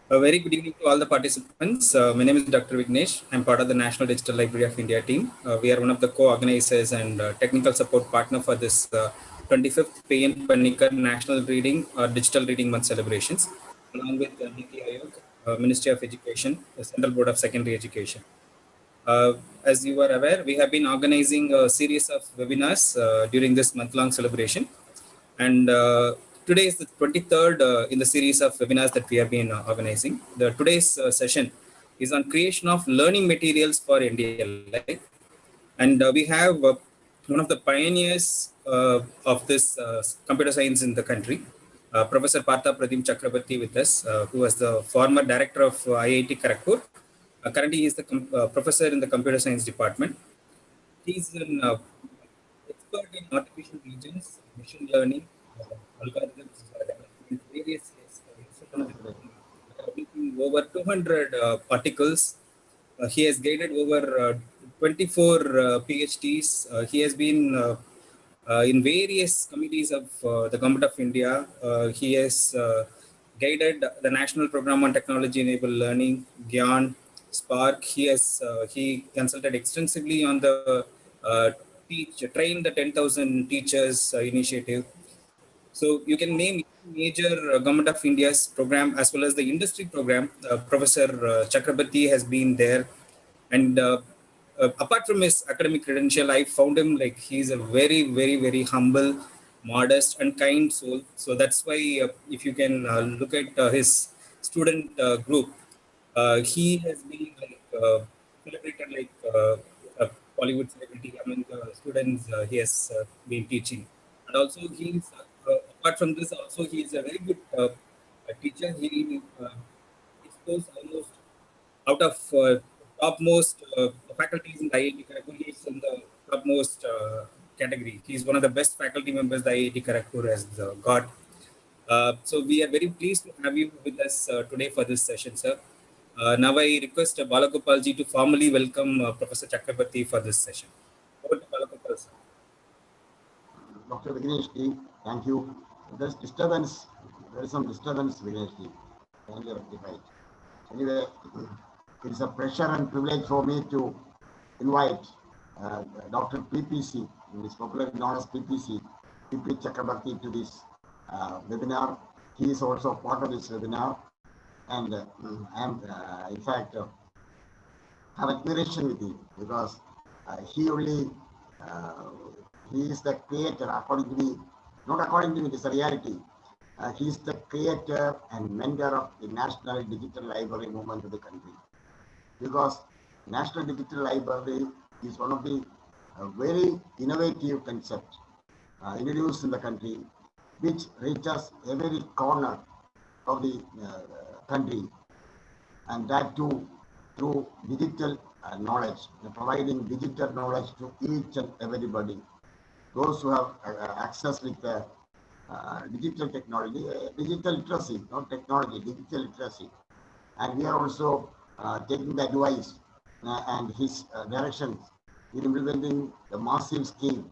A very good evening to all the participants. My name is Dr. Vignesh. I'm part of the National Digital Library of India team. We are one of the co-organizers and technical support partner for this 25th PM Panikar National Reading Digital Reading Month celebrations, along with NDLI Ayog, Ministry of Education, the Central Board of Secondary Education. Uh, as you are aware, we have been organizing a series of webinars during this month-long celebration. And today is the 23rd in the series of webinars that we have been organizing. Today's session is on creation of learning materials for NDLI. And we have one of the pioneers of this computer science in the country, Professor Partha Pratim Chakrabarti with us, who was the former director of IIT Kharagpur. Currently, he is the professor in the computer science department. He's an expert in artificial regions, machine learning, algorithms, development, various over 200 articles. He has guided over 24 PhDs. He has been in various committees of the Government of India. He has guided the National Program on Technology Enabled Learning, GYAN, Spark. He consulted extensively on the train the 10,000 teachers initiative. So you can name major Government of India's program as well as the industry program. Professor Chakrabarti has been there, and apart from his academic credential, I found him like he's a very, very, very humble, modest, and kind soul. So that's why if you can look at his student group, he has been like celebrated like a Bollywood celebrity among the students he has been teaching. And also he's apart from this, also he is a very good teacher. He exposed almost out of topmost faculties in the IIT Kharagpur. He is in the topmost category. He is one of the best faculty members the IIT Kharagpur has got. So we are very pleased to have you with us today for this session, sir. Now I request Balagopalji to formally welcome Professor Chakrabarti for this session. Over to Balagopal, sir. Dr. Vignesh, thank you. There's disturbance. There is some disturbance, Vignesh. Kindly rectify it. Anyway, it is a pleasure and privilege for me to invite Dr. PPC, who is popularly known as PPC, PP Chakrabarti, to this webinar. He is also part of this webinar, and I am, in fact, have admiration with him because he only he is the creator, according to me, not according to me, it is a reality. He is the creator and mentor of the National Digital Library movement of the country. Because National Digital Library is one of the very innovative concepts introduced in the country, which reaches every corner of the country, and that too through digital knowledge, providing digital knowledge to each and everybody. Those who have access with digital technology, digital literacy, not technology, digital literacy. And we are also taking the advice and his directions in implementing the massive scheme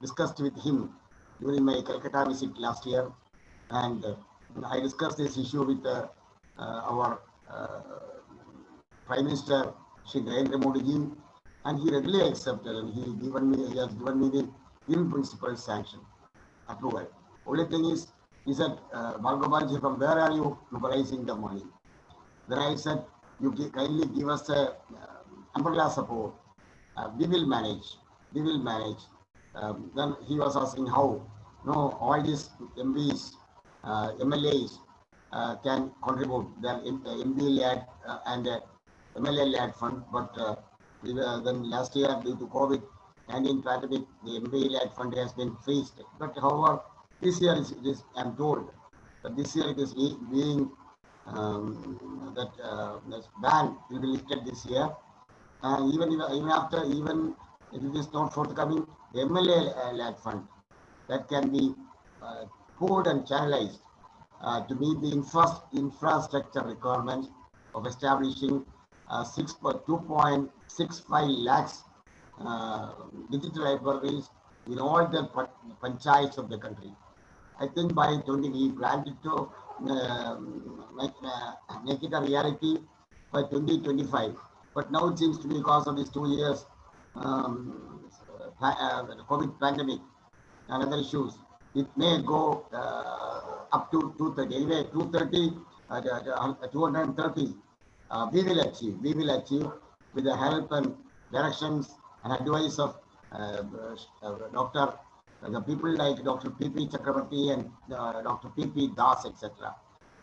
discussed with him during my Calcutta visit last year. And I discussed this issue with our Prime Minister, Shri Narendra Modi ji, and he readily accepted, and he has given me the in principle sanction approval. Only thing is, he said, Bhargavaji, from where are you mobilizing the money? Then I said, you kindly give us a umbrella support. We will manage. We will manage. Then he was asking how. No, all these MPs, MLAs can contribute their MD-led and MLA-led fund, but then last year due to COVID-19 pandemic, the MBA-led fund has been freezed. But however, this year I'm told that this year it is being that ban will be lifted this year. Even if it is not forthcoming, the MLA-led fund that can be poured and channelized to meet the infrastructure requirements of establishing 2.65 lakhs digital libraries in all the panchayats of the country. I think by we planned to make it a reality by 2025. But now it seems to be because of these 2 years COVID pandemic and other issues, it may go up to 230. Anyway, 230, 230, we will achieve. We will achieve with the help and directions and advice of Dr. The people like Dr. P.P. Chakrabarti and Dr. P.P. Das, etc.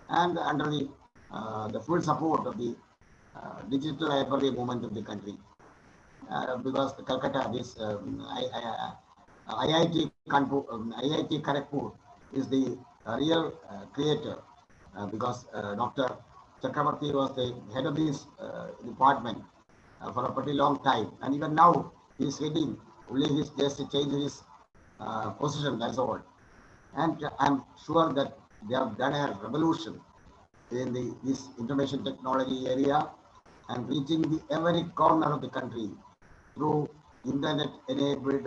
And under the full support of the digital library movement of the country. Because the Calcutta, this IIT IIT Kharagpur is the real creator, because Dr. Chakrabarti was the head of this department for a pretty long time, and even now he is heading. Only he's just changed his position, that's all. And I'm sure that they have done a revolution in this information technology area and reaching the every corner of the country through internet-enabled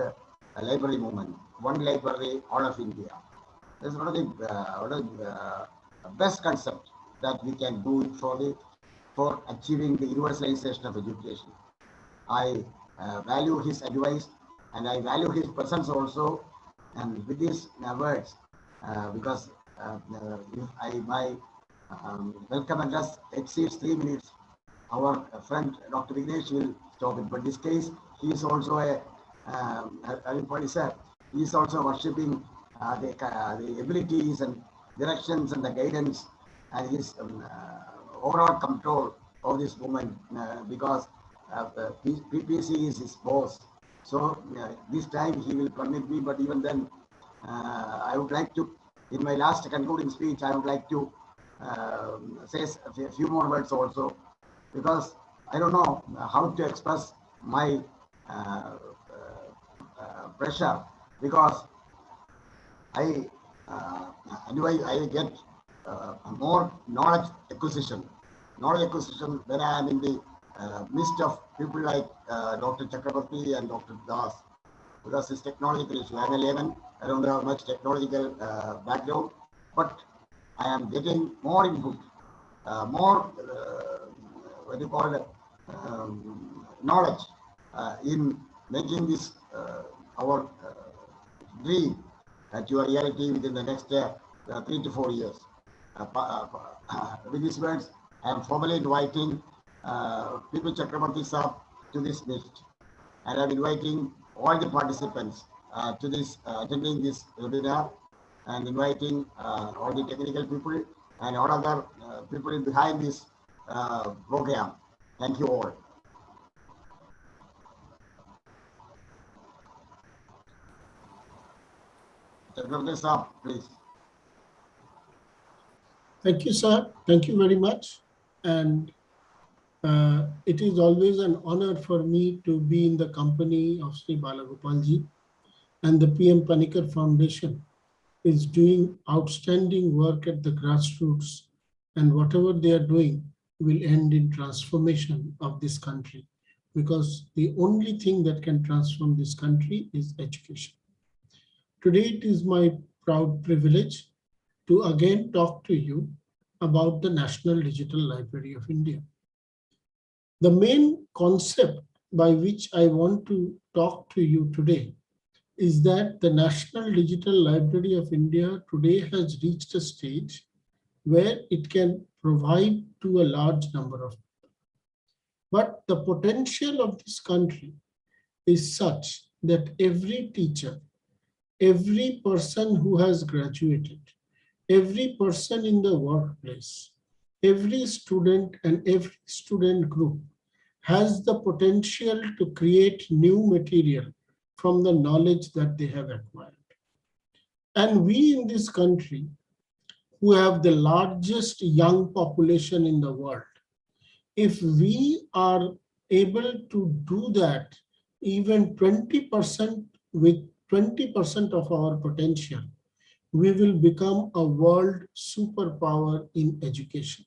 library movement. One library, all of India. This is one of the best concept that we can do for achieving the universalization of education. I value his advice and I value his presence also. And with these words, because if my welcome address exceeds 3 minutes, our friend Dr. Vignesh will stop it. But in this case, he is also he is also worshipping the abilities and directions and the guidance and his overall control of this movement, because PPC is his boss. So this time he will permit me, but even then, I would like to, in my last concluding speech, I would like to say a few more words also, because I don't know how to express my pressure, because I get more knowledge acquisition when I am in the midst of people like Dr. Chakrabarti and Dr. Das, because it's technological issue. I'm a layman, I don't have much technological background, but I am getting more input, more what do you call it, knowledge in making this our dream to a reality within the next 3 to 4 years. With these words, I am formally inviting P.P. Chakrabarti Saab to this list, and I am inviting all the participants to this attending this webinar, and inviting all the technical people and all other people behind this program. Thank you all. Chakrabarti Saab, please. Thank you, sir. Thank you very much. And it is always an honor for me to be in the company of Sri Balagopalji, and the PM Panikkar Foundation is doing outstanding work at the grassroots, and whatever they are doing will end in transformation of this country, because the only thing that can transform this country is education. Today, it is my proud privilege to again talk to you about the National Digital Library of India. The main concept by which I want to talk to you today is that the National Digital Library of India today has reached a stage where it can provide to a large number of people. But the potential of this country is such that every teacher, every person who has graduated, every person in the workplace, every student and every student group has the potential to create new material from the knowledge that they have acquired. And we in this country, who have the largest young population in the world, if we are able to do that, even 20% with 20% of our potential, we will become a world superpower in education.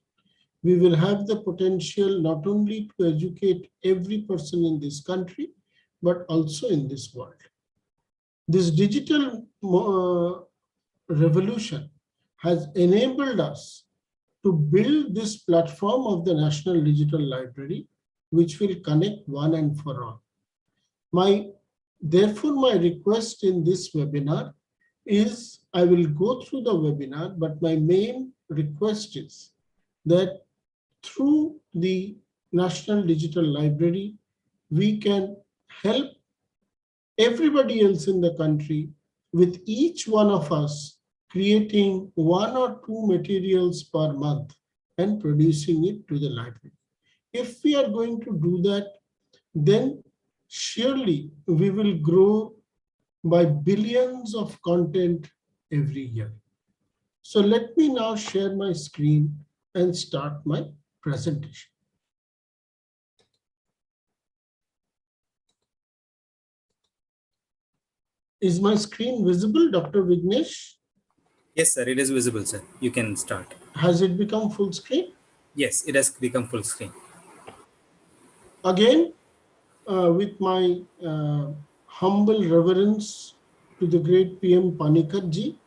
We will have the potential not only to educate every person in this country, but also in this world. This digital revolution has enabled us to build this platform of the National Digital Library, which will connect one and for all. Therefore, my request in this webinar is I will go through the webinar, but my main request is that through the National Digital Library, we can help everybody else in the country with each one of us creating one or two materials per month and producing it to the library. If we are going to do that, then surely we will grow by billions of content every year. So let me now share my screen and start my presentation. Is my screen visible, Dr. Vignesh? Yes, sir. It is visible, sir. You can start. Has it become full screen? Yes, it has become full screen. Again, with my humble reverence to the great PM Panikkar ji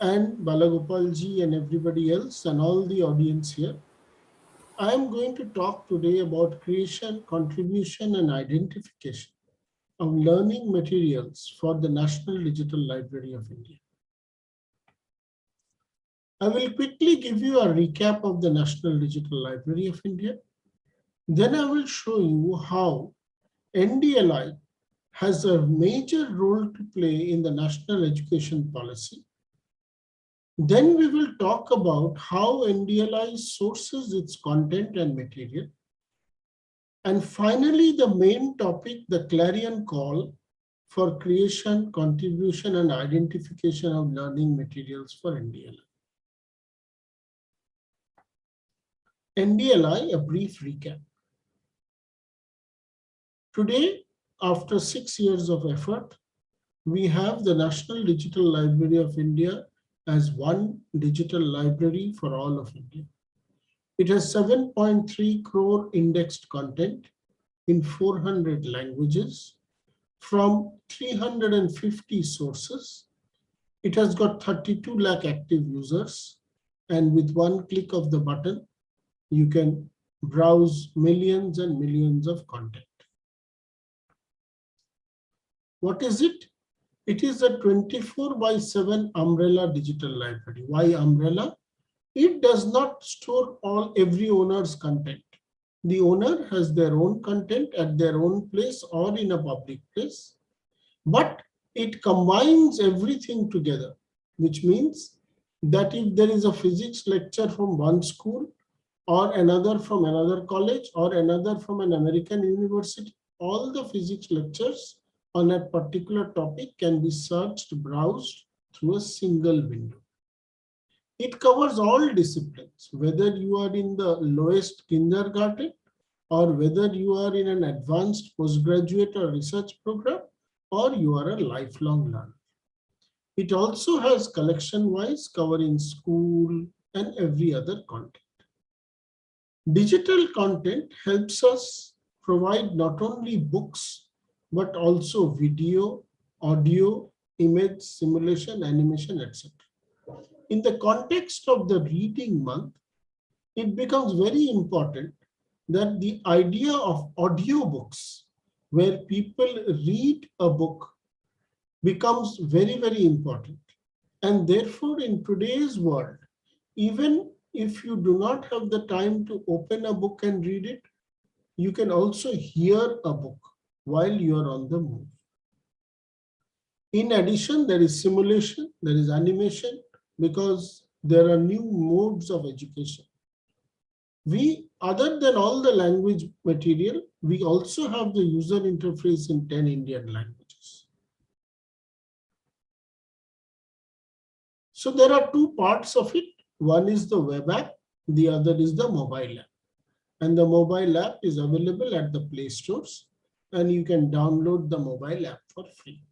and Balagopal ji and everybody else and all the audience here, I am going to talk today about creation, contribution, and identification of learning materials for the National Digital Library of India. I will quickly give you a recap of the National Digital Library of India. Then I will show you how NDLI has a major role to play in the national education policy. Then we will talk about how NDLI sources its content and material. And finally, the main topic, the clarion call for creation, contribution, and identification of learning materials for NDLI. NDLI, a brief recap. Today, after 6 years of effort, we have the National Digital Library of India as one digital library for all of India. It has 7.3 crore indexed content in 400 languages from 350 sources. It has got 32 lakh active users, and with one click of the button, you can browse millions and millions of content. What is it? It is a 24/7 umbrella digital library. Why umbrella? It does not store every owner's content. The owner has their own content at their own place or in a public place, but it combines everything together, which means that if there is a physics lecture from one school or another from another college or another from an American university, all the physics lectures on a particular topic can be searched, browsed through a single window. It covers all disciplines, whether you are in the lowest kindergarten or whether you are in an advanced postgraduate or research program or you are a lifelong learner. It also has collection-wise covering school and every other content. Digital content helps us provide not only books, but also video, audio, image, simulation, animation, etc. In the context of the reading month, it becomes very important that the idea of audiobooks, where people read a book, becomes very, very important. And therefore, in today's world, even if you do not have the time to open a book and read it, you can also hear a book while you are on the move. In addition, there is simulation, there is animation, because there are new modes of education. Other than all the language material, we also have the user interface in 10 Indian languages. So there are two parts of it. One is the web app, the other is the mobile app. And the mobile app is available at the Play Stores, and you can download the mobile app for free.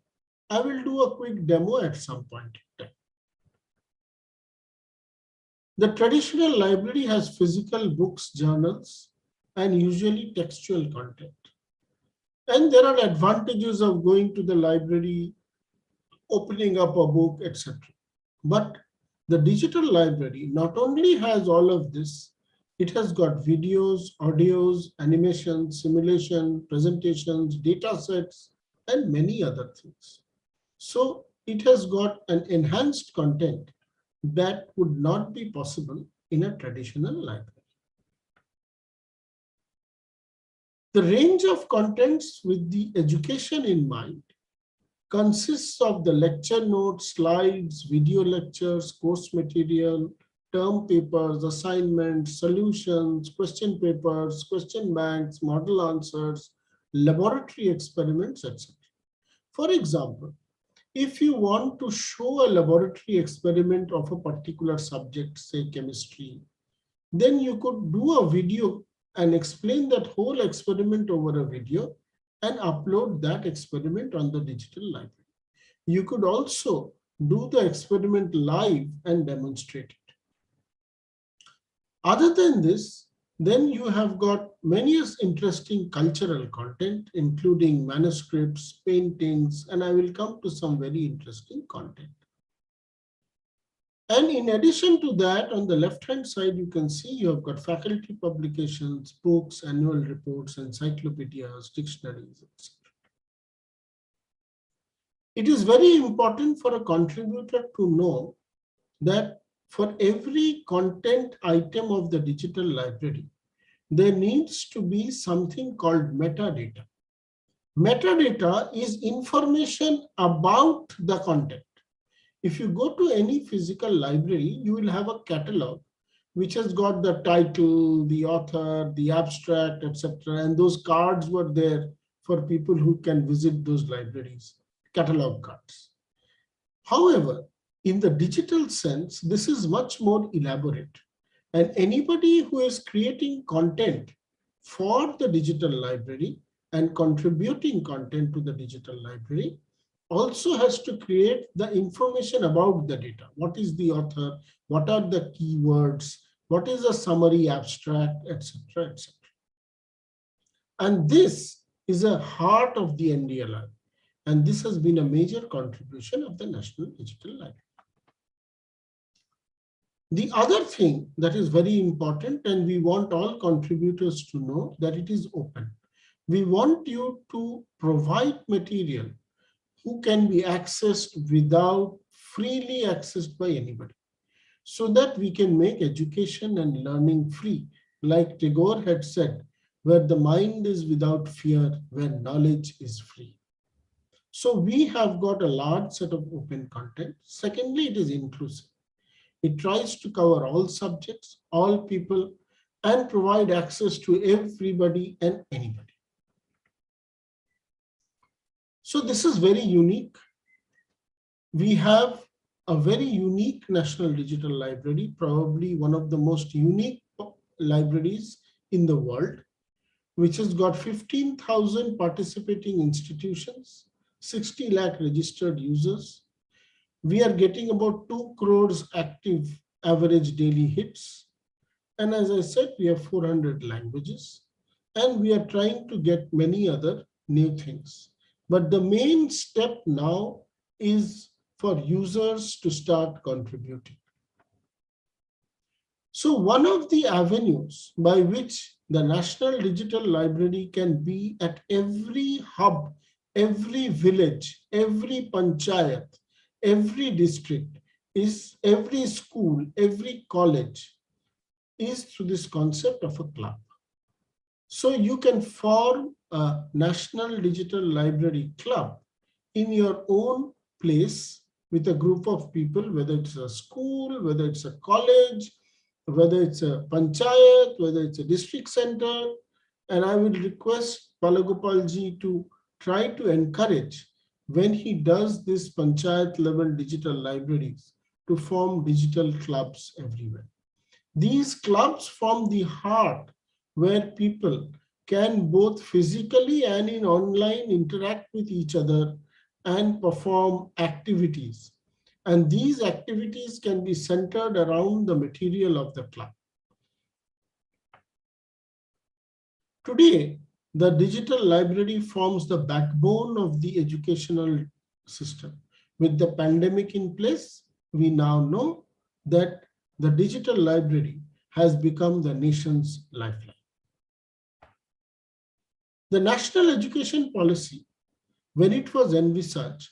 I will do a quick demo at some point in time. The traditional library has physical books, journals, and usually textual content. And there are advantages of going to the library, opening up a book, etc. But The digital library not only has all of this, it has got videos, audios, animations, simulation, presentations, data sets, and many other things. So it has got an enhanced content that would not be possible in a traditional library. The range of contents with the education in mind consists of the lecture notes, slides, video lectures, course material, term papers, assignments, solutions, question papers, question banks, model answers, laboratory experiments, etc. For example, if you want to show a laboratory experiment of a particular subject, say chemistry, then you could do a video and explain that whole experiment over a video and upload that experiment on the digital library. You could also do the experiment live and demonstrate it. Other than this, then you have got many interesting cultural content, including manuscripts, paintings, and I will come to some very interesting content. And in addition to that, on the left-hand side, you can see you have got faculty publications, books, annual reports, encyclopedias, dictionaries, etc. It is very important for a contributor to know that for every content item of the digital library, there needs to be something called metadata. Metadata is information about the content. If you go to any physical library, you will have a catalog which has got the title, the author, the abstract, etc. And those cards were there for people who can visit those libraries, catalog cards. However, in the digital sense, this is much more elaborate. And anybody who is creating content for the digital library and contributing content to the digital library also has to create the information about the data. What is the author? What are the keywords? What is a summary abstract, etc., etc. And this is a heart of the NDLI. And this has been a major contribution of the National Digital Library. The other thing that is very important, and we want all contributors to know, that it is open. We want you to provide material who can be accessed without freely accessed by anybody, so that we can make education and learning free. Like Tagore had said, where the mind is without fear, where knowledge is free. So we have got a large set of open content. Secondly, it is inclusive. It tries to cover all subjects, all people, and provide access to everybody and anybody. So this is very unique. We have a very unique National Digital Library, probably one of the most unique libraries in the world, which has got 15,000 participating institutions, 60 lakh registered users. We are getting about 2 crores active average daily hits. And as I said, we have 400 languages, and we are trying to get many other new things. But the main step now is for users to start contributing. So one of the avenues by which the National Digital Library can be at every hub, every village, every panchayat, every district, is every school, every college, is through this concept of a club. So you can form a National Digital Library club in your own place with a group of people, whether it's a school, whether it's a college, whether it's a panchayat, whether it's a district center. And I will request Balagopalji to try to encourage, when he does this panchayat level digital libraries, to form digital clubs everywhere. These clubs form the heart where people can both physically and in online interact with each other and perform activities. And these activities can be centered around the material of the club. Today, the digital library forms the backbone of the educational system. With the pandemic in place, we now know that the digital library has become the nation's lifeline. The national education policy, when it was envisaged,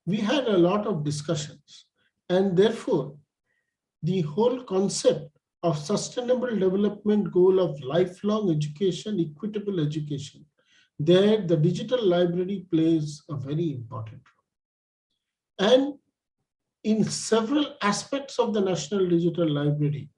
we had a lot of discussions, and therefore the whole concept of sustainable development goal of lifelong education, equitable education, there the digital library plays a very important role. And in several aspects of the National Digital Library,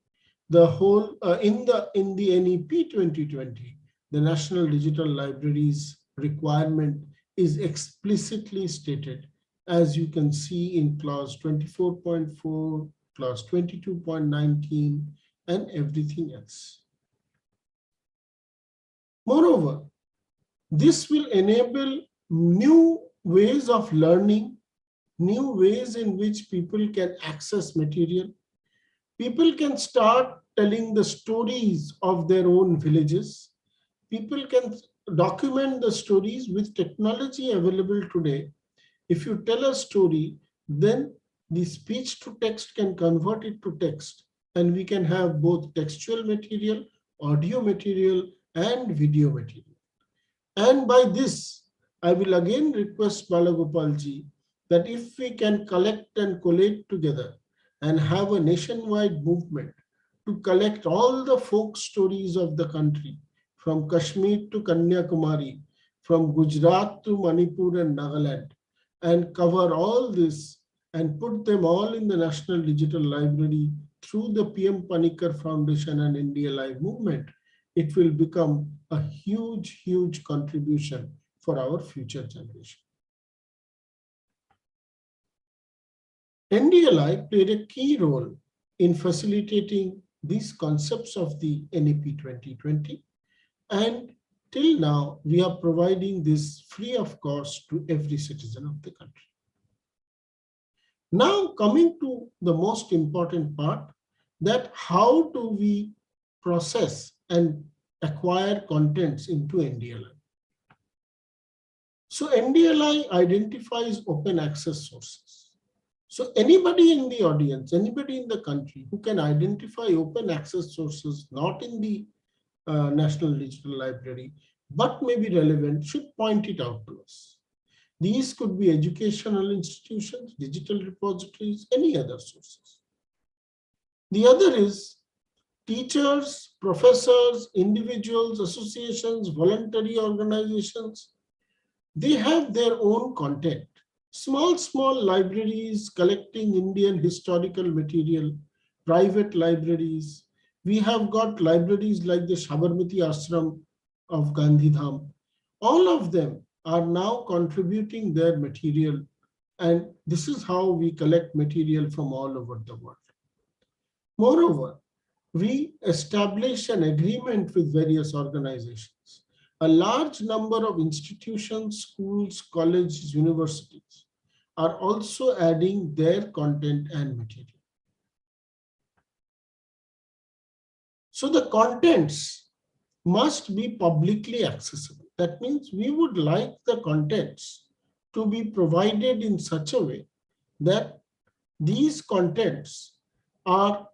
the whole in the NEP 2020, the National Digital Library's requirement is explicitly stated, as you can see in clause 24.4, clause 22.19, and everything else. Moreover, this will enable new ways of learning, new ways in which people can access material. People can start telling the stories of their own villages. People can document the stories with technology available today. If you tell a story, then the speech to text can convert it to text, and we can have both textual material, audio material, and video material. And by this, I will again request Balagopalji that if we can collect and collate together and have a nationwide movement to collect all the folk stories of the country, from Kashmir to Kanyakumari, from Gujarat to Manipur and Nagaland, and cover all this and put them all in the National Digital Library through the PM Panikkar Foundation and NDLI movement, it will become a huge, huge contribution for our future generation. NDLI played a key role in facilitating these concepts of the NEP 2020, and till now we are providing this free of cost to every citizen of the country. Now coming to the most important part, that how do we process and acquire contents into NDLI? So NDLI identifies open access sources. So anybody in the audience, anybody in the country who can identify open access sources, not in the National Digital Library, but may be relevant, should point it out to us. These could be educational institutions, digital repositories, any other sources. The other is teachers, professors, individuals, associations, voluntary organizations. They have their own content. Small libraries collecting Indian historical material, private libraries. We have got libraries like the Sabarmati Ashram of Gandhidham. All of them are now contributing their material, and this is how we collect material from all over the world. Moreover, we establish an agreement with various organizations. A large number of institutions, schools, colleges, universities are also adding their content and material. So the contents must be publicly accessible. That means we would like the contents to be provided in such a way that these contents are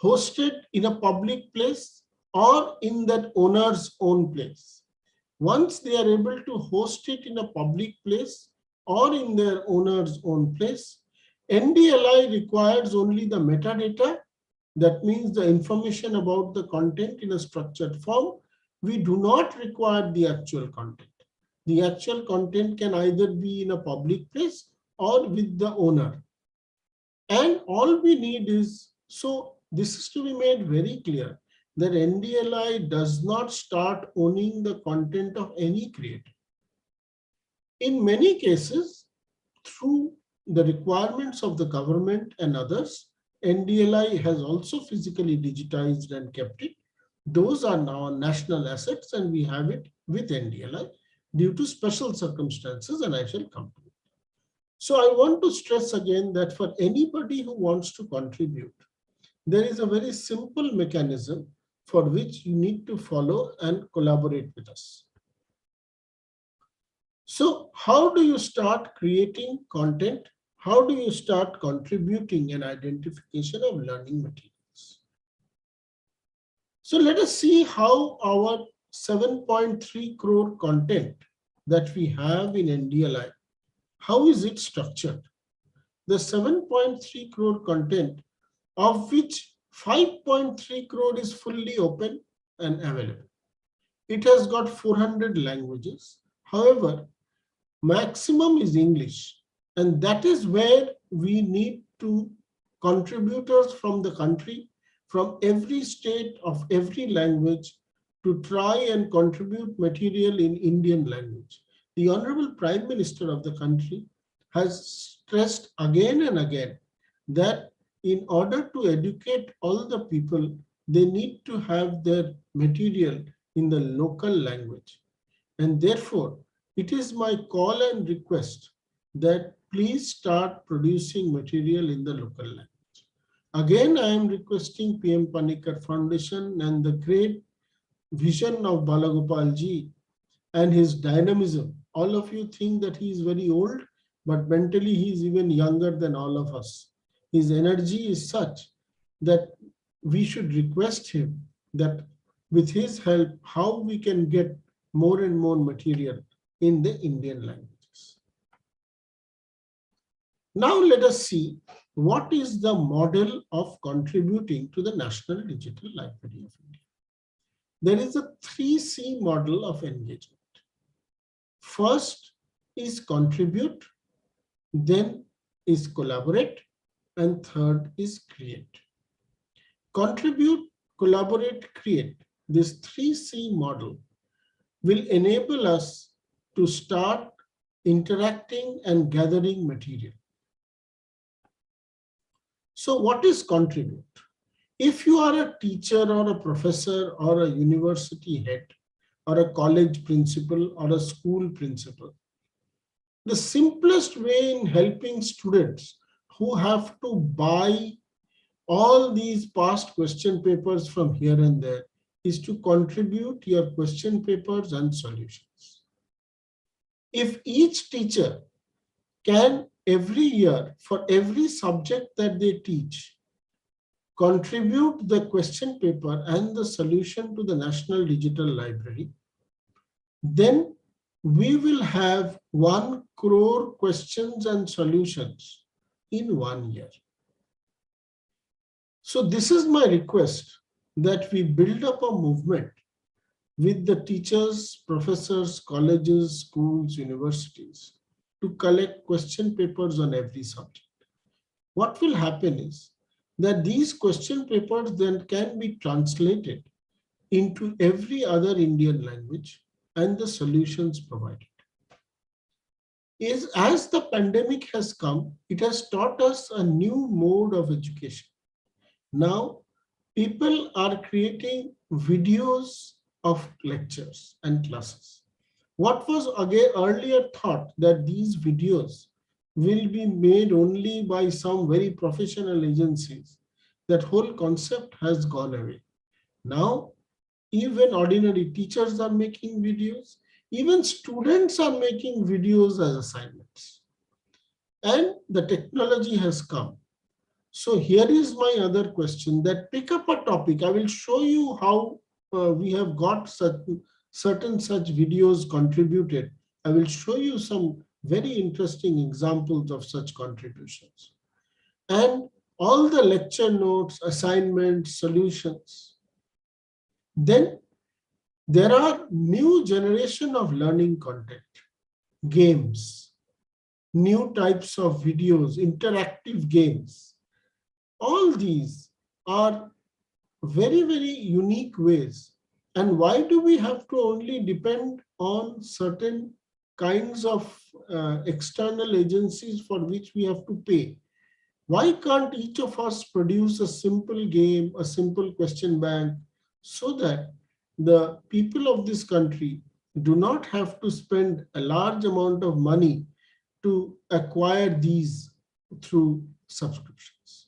hosted in a public place or in that owner's own place. Once they are able to host it in a public place or in their owner's own place, NDLI requires only the metadata. That means the information about the content in a structured form. We do not require the actual content. The actual content can either be in a public place or with the owner. And all we need is, so this is to be made very clear, that NDLI does not start owning the content of any creator. In many cases, through the requirements of the government and others, NDLI has also physically digitized and kept it. Those are now national assets, and we have it with NDLI due to special circumstances, and I shall come to it. So I want to stress again that for anybody who wants to contribute, there is a very simple mechanism for which you need to follow and collaborate with us. So how do you start creating content how do you start contributing an identification of learning materials? So let us see how our 7.3 crore content that we have in NDLI, how is it structured? The 7.3 crore content, of which 5.3 crore is fully open and available. It has got 400 languages. However, maximum is English. And that is where we need to contributors from the country, from every state of every language, to try and contribute material in Indian language. The Honorable Prime Minister of the country has stressed again and again that in order to educate all the people, they need to have their material in the local language. And therefore, it is my call and request that please start producing material in the local language. Again, I am requesting PM Panikkar Foundation and the great vision of Balagopalji and his dynamism. All of you think that he is very old, but mentally he is even younger than all of us. His energy is such that we should request him that with his help, how we can get more and more material in the Indian languages. Now let us see what is the model of contributing to the National Digital Library of India. There is a 3C model of engagement. First is contribute, then is collaborate, and third is create. Contribute, collaborate, create. This 3C model will enable us to start interacting and gathering material. So what is contribute? If you are a teacher or a professor or a university head or a college principal or a school principal, the simplest way in helping students who have to buy all these past question papers from here and there is to contribute your question papers and solutions. If each teacher can every year for every subject that they teach, contribute the question paper and the solution to the National Digital Library, then we will have 1 crore questions and solutions in 1 year. So this is my request, that we build up a movement with the teachers, professors, colleges, schools, universities to collect question papers on every subject. What will happen is that these question papers then can be translated into every other Indian language and the solutions provided. As the pandemic has come, it has taught us a new mode of education. Now, people are creating videos of lectures and classes. What was again earlier thought that these videos will be made only by some very professional agencies, that whole concept has gone away. Now, even ordinary teachers are making videos, even students are making videos as assignments. And the technology has come. So here is my other question, that pick up a topic. I will show you how we have got certain such videos contributed. I will show you some very interesting examples of such contributions. And all the lecture notes, assignments, solutions. Then there are new generation of learning content, games, new types of videos, interactive games. All these are very, very unique ways. And why do we have to only depend on certain kinds of external agencies for which we have to pay? Why can't each of us produce a simple game, a simple question bank, so that the people of this country do not have to spend a large amount of money to acquire these through subscriptions?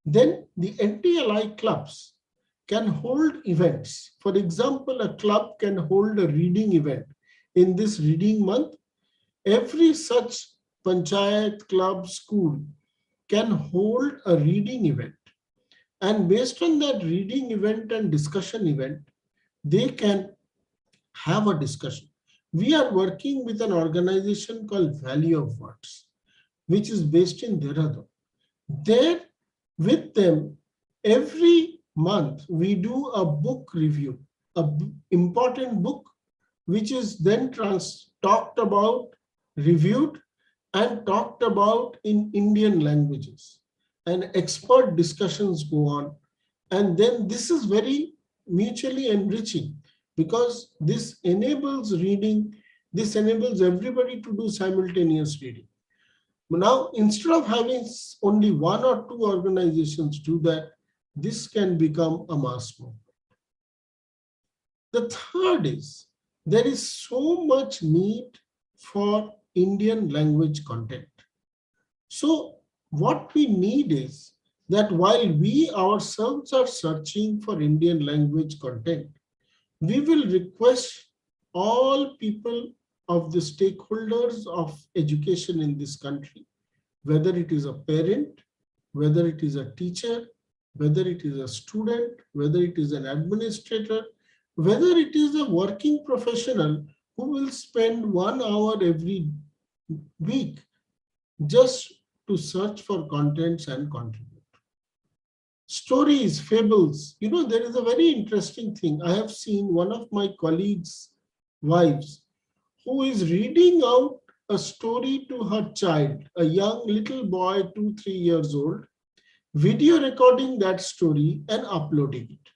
Then the NDLI clubs can hold events. For example, a club can hold a reading event in this reading month. Every such panchayat, club, school can hold a reading event. And based on that reading event and discussion event, they can have a discussion. We are working with an organization called Value of Words, which is based in Dehradun. There, with them, every month we do a book review, important book, which is then talked about, reviewed, and talked about in Indian languages. And expert discussions go on. And then this is very mutually enriching because this enables reading, this enables everybody to do simultaneous reading. Now, instead of having only one or two organizations do that, this can become a mass movement. The third is there is so much need for Indian language content. So what we need is that while we ourselves are searching for Indian language content, we will request all people of the stakeholders of education in this country, whether it is a parent, whether it is a teacher, whether it is a student, whether it is an administrator, whether it is a working professional who will spend 1 hour every week just to search for contents and contribute. Stories, fables, there is a very interesting thing. I have seen one of my colleagues' wives who is reading out a story to her child, a young little boy, 2, 3 years old, video recording that story and uploading it.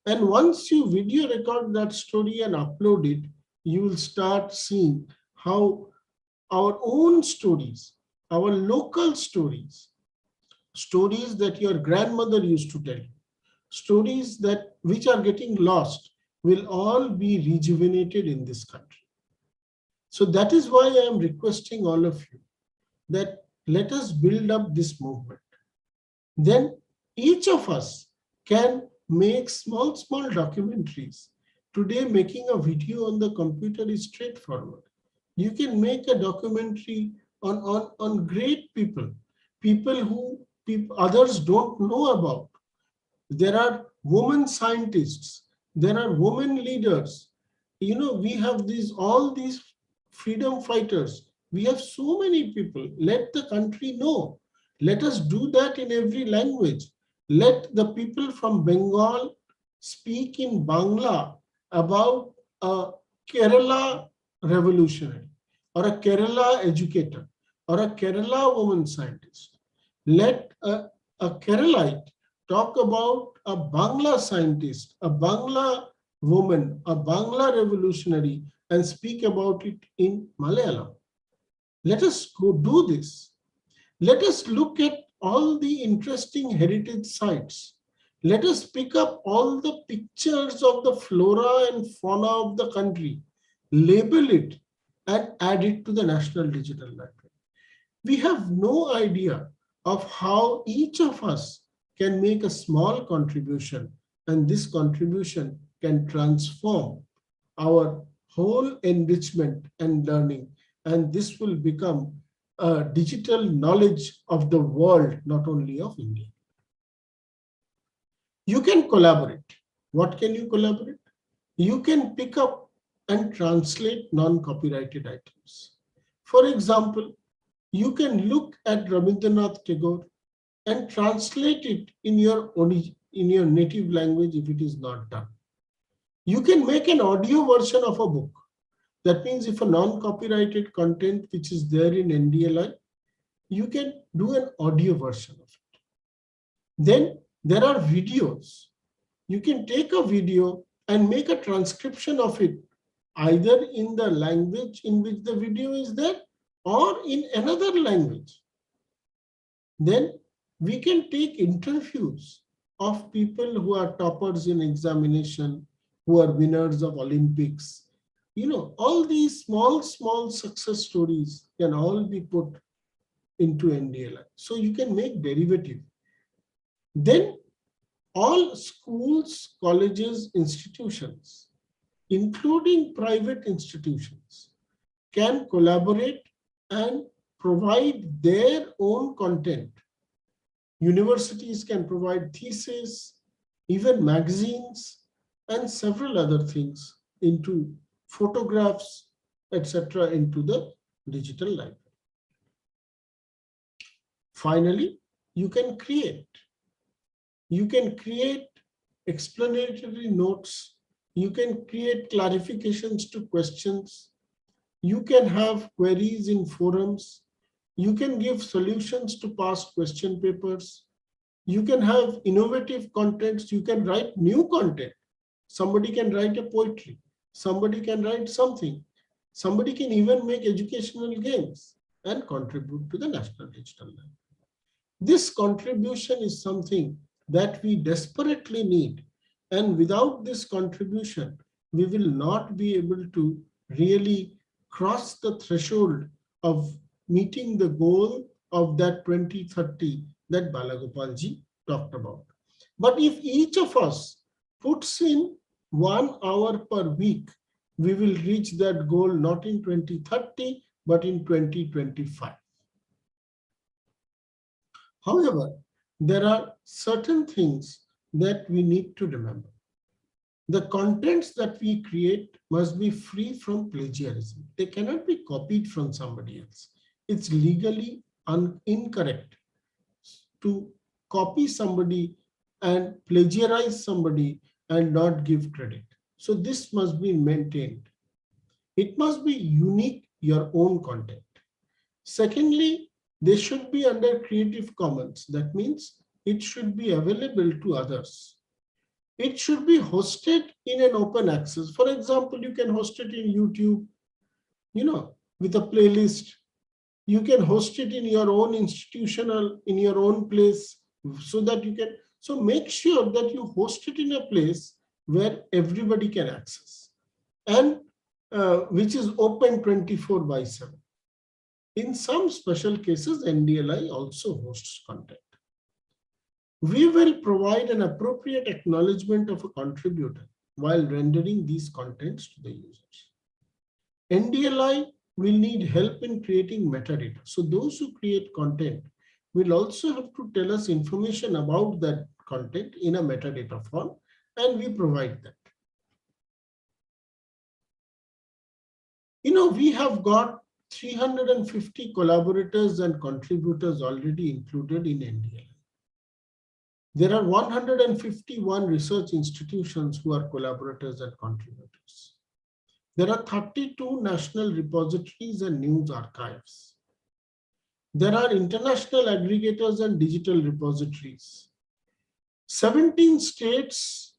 And once you video record that story and upload it, you will start seeing how our own stories, our local stories, stories that your grandmother used to tell you, stories that which are getting lost will all be rejuvenated in this country. So that is why I am requesting all of you that let us build up this movement. Then each of us can make small documentaries. Today, making a video on the computer is straightforward. You can make a documentary on great people who others don't know about. There are women scientists, there are women leaders. We have all these freedom fighters. We have so many people. Let the country know. Let us do that in every language. Let the people from Bengal speak in Bangla about a Kerala revolutionary or a Kerala educator or a Kerala woman scientist. Let a Keralite talk about a Bangla scientist, a Bangla woman, a Bangla revolutionary, and speak about it in Malayalam. Let us go do this. Let us look at all the interesting heritage sites. Let us pick up all the pictures of the flora and fauna of the country, label it, and add it to the National Digital Library. We have no idea of how each of us can make a small contribution, and this contribution can transform our whole enrichment and learning, and this will become a digital knowledge of the world, not only of India. You can collaborate. What can you collaborate? You can pick up and translate non-copyrighted items. For example, you can look at Rabindranath Tagore and translate it in your native language if it is not done. You can make an audio version of a book. That means if a non-copyrighted content which is there in NDLI, you can do an audio version of it. Then there are videos. You can take a video and make a transcription of it, either in the language in which the video is there or in another language. Then we can take interviews of people who are toppers in examination, who are winners of Olympics. All these small success stories can all be put into NDLI. So you can make derivative. Then all schools, colleges, institutions, including private institutions, can collaborate and provide their own content. Universities can provide theses, even magazines, and several other things into photographs, etc., into the digital library. Finally, you can create. You can create explanatory notes. You can create clarifications to questions. You can have queries in forums. You can give solutions to past question papers. You can have innovative contents. You can write new content. Somebody can write a poetry. Somebody can write something. Somebody can even make educational games and contribute to the National Digital Library. This contribution is something that we desperately need. And without this contribution, we will not be able to really cross the threshold of meeting the goal of that 2030 that Balagopalji talked about. But if each of us puts in 1 hour per week, we will reach that goal not in 2030, but in 2025. However, there are certain things that we need to remember. The contents that we create must be free from plagiarism. They cannot be copied from somebody else. It's legally incorrect to copy somebody and plagiarize somebody and not give credit. So this must be maintained. It must be unique, your own content. Secondly, they should be under Creative Commons. That means it should be available to others. It should be hosted in an open access. For example, you can host it in YouTube, with a playlist. You can host it in your own institutional, in your own place, so that you can. So make sure that you host it in a place where everybody can access, and which is open 24/7. In some special cases, NDLI also hosts content. We will provide an appropriate acknowledgement of a contributor while rendering these contents to the users. NDLI will need help in creating metadata. So those who create content will also have to tell us information about that content in a metadata form, and we provide that. We have got 350 collaborators and contributors already included in NDLI. There are 151 research institutions who are collaborators and contributors. There are 32 national repositories and news archives. There are international aggregators and digital repositories. 17 states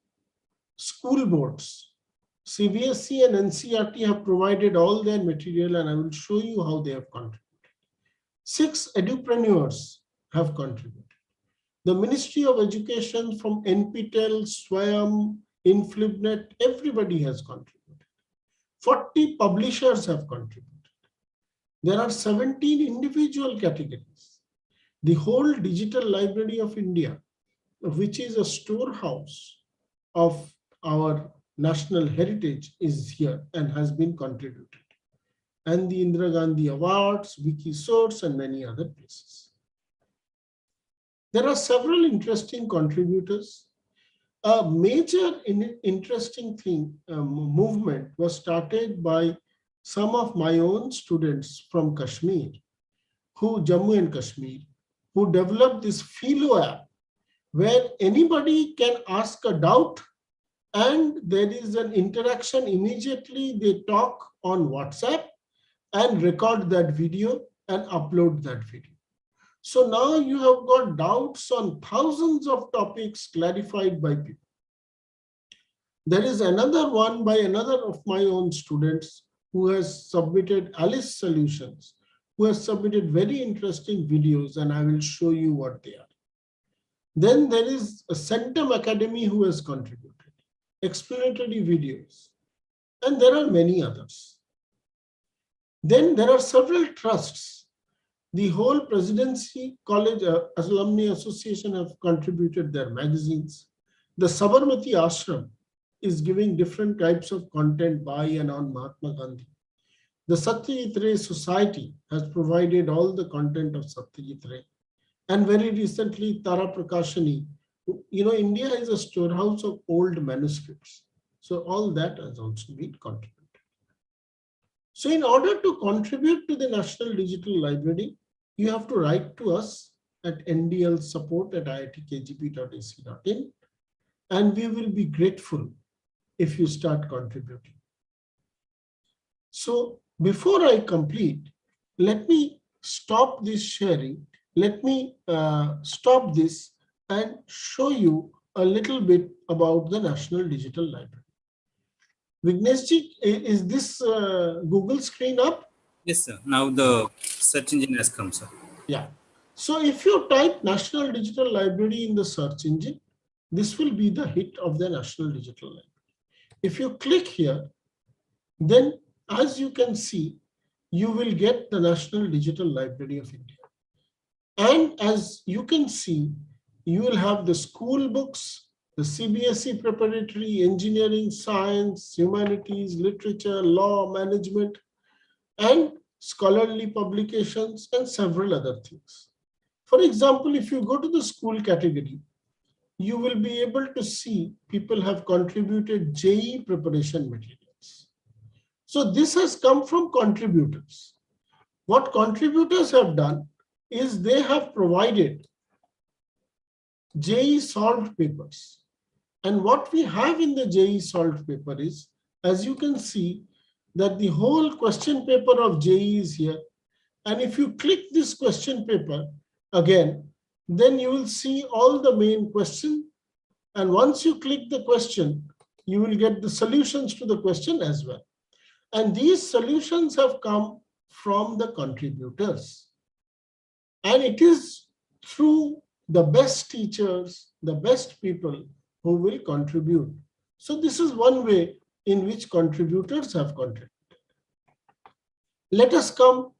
school boards, CBSE and NCERT, have provided all their material, and I will show you how they have contributed. 6 edupreneurs have contributed. The Ministry of Education, from NPTEL, SWAYAM, Inflibnet, everybody has contributed. 40 publishers have contributed. There are 17 individual categories. The whole Digital Library of India, which is a storehouse of our national heritage, is here and has been contributed. And the Indira Gandhi Awards, Wikisource, and many other places. There are several interesting contributors. A major interesting movement was started by some of my own students from Kashmir, Jammu and Kashmir, who developed this Philo app, where anybody can ask a doubt and there is an interaction immediately. They talk on WhatsApp and record that video and upload that video. So now you have got doubts on thousands of topics clarified by people. There is another one by another of my own students who has submitted, Alice Solutions, who has submitted very interesting videos, and I will show you what they are. Then there is a Centum Academy who has contributed, explanatory videos, and there are many others. Then there are several trusts. The whole Presidency College Alumni Association have contributed their magazines. The Sabarmati Ashram is giving different types of content by and on Mahatma Gandhi. The Satyajit Ray Society has provided all the content of Satyajit Ray. And very recently, Tara Prakashani, India is a storehouse of old manuscripts. So all that has also been contributed. So in order to contribute to the National Digital Library, you have to write to us at ndlsupport@iitkgp.ac.in, and we will be grateful if you start contributing. So before I complete, let me stop this sharing. Let me stop this and show you a little bit about the National Digital Library. Vigneshji, is this Google screen up? Yes, sir. Now the search engine has come, sir. Yeah. So if you type National Digital Library in the search engine, this will be the hit of the National Digital Library. If you click here, then as you can see, you will get the National Digital Library of India. And as you can see, you will have the school books, the CBSE preparatory, engineering, science, humanities, literature, law, management, and scholarly publications, and several other things. For example, if you go to the school category, you will be able to see people have contributed JEE preparation materials. So this has come from contributors. What contributors have done is they have provided JEE solved papers. And what we have in the JEE solved paper is, as you can see, that the whole question paper of JEE is here. And if you click this question paper again, then you will see all the main questions. And once you click the question, you will get the solutions to the question as well. And these solutions have come from the contributors. And it is through the best teachers, the best people who will contribute. So this is one way in which contributors have contributed. Let us come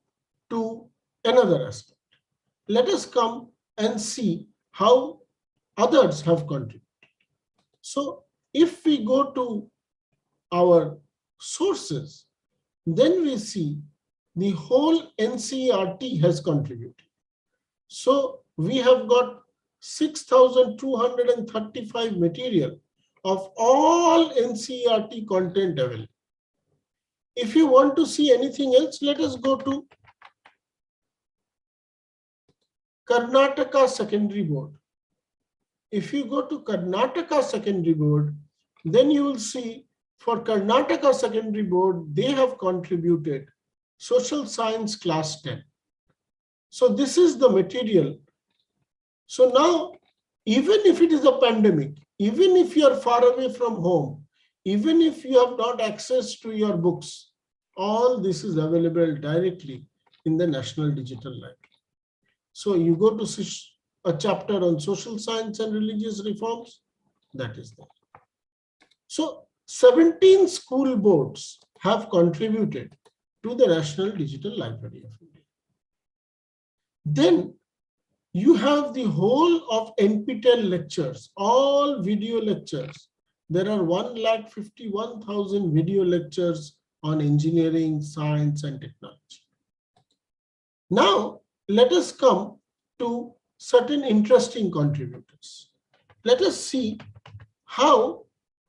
to another aspect. Let us come and see how others have contributed. So if we go to our sources, then we see the whole NCERT has contributed. So we have got 6,235 material of all NCERT content available. If you want to see anything else, let us go to Karnataka Secondary Board. If you go to Karnataka Secondary Board, then you will see for Karnataka Secondary Board, they have contributed Social Science Class 10. So this is the material. So now, even if it is a pandemic, even if you are far away from home, even if you have not access to your books, all this is available directly in the National Digital Library. So you go to a chapter on social science and religious reforms, that is there. So 17 school boards have contributed to the National Digital Library of India. Then you have the whole of NPTEL lectures, all video lectures. There are 151,000 video lectures on engineering, science, and technology. Now, let us come to certain interesting contributors. Let us see how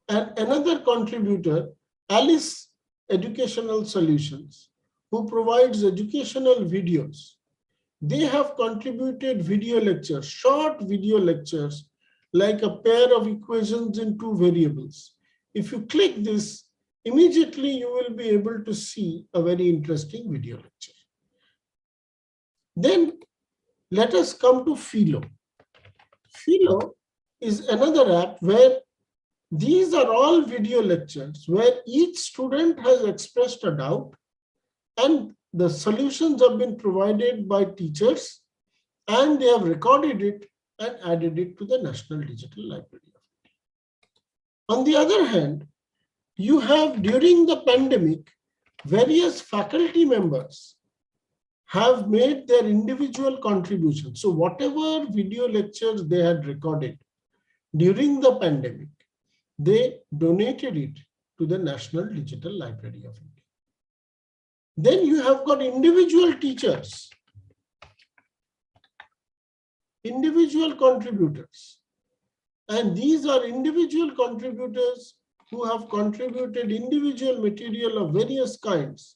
another contributor, Alice Educational Solutions, who provides educational videos, they have contributed video lectures, short video lectures, like a pair of equations in two variables. If you click this, immediately you will be able to see a very interesting video lecture. Then let us come to Philo. Philo is another app where these are all video lectures where each student has expressed a doubt and the solutions have been provided by teachers and they have recorded it and added it to the National Digital Library of India. On the other hand, you have during the pandemic, various faculty members have made their individual contributions. So whatever video lectures they had recorded during the pandemic, they donated it to the National Digital Library of India. Then you have got individual teachers, individual contributors. And these are individual contributors who have contributed individual material of various kinds,